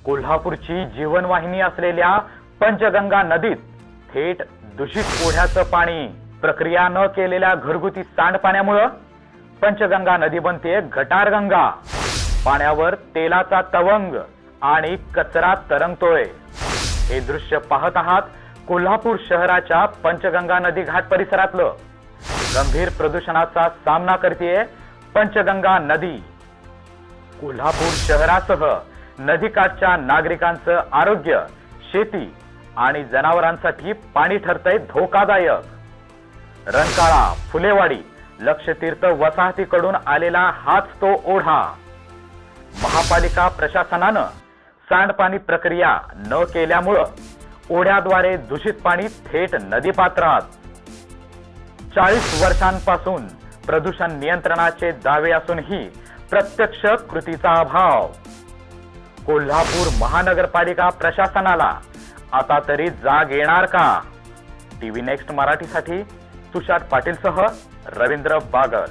कोल्हापूरची जीवनवाहिनी असलेल्या पंचगंगा नदीत थेट दूषित ओढ्याचं पाणी. प्रक्रिया न केलेल्या घरगुती सांडपाण्यामुळे पंचगंगा नदी बनते गटारगंगा. पाण्यावर तेलाचा तवंग आणि कचरा तरंगतोय. हे दृश्य पाहत आहात कोल्हापूर शहराच्या पंचगंगा नदी घाट परिसरातलं. गंभीर प्रदूषणाचा सामना करतेय पंचगंगा नदी. कोल्हापूर शहरासह नदीकाठच्या नागरिकांचं आरोग्य, शेती आणि जनावरांसाठी पाणी ठरतंय धोकादायक. रंकाळा, फुलेवाडी, लक्षतीर्थ वसाहतीकडून आलेला हाच तो ओढा. महापालिका प्रशासनानं सांडपाणी प्रक्रिया न केल्यामुळं ओढ्याद्वारे दूषित पाणी थेट नदीपात्रात. 40 वर्षांपासून प्रदूषण नियंत्रणाचे दावे असूनही प्रत्यक्ष कृतीचा अभाव. कोल्हापूर महानगरपालिका प्रशासनाला आता तरी जाग येणार का? टीव्ही नेक्स्ट मराठीसाठी तुषार पाटीलसह रवींद्र बागल.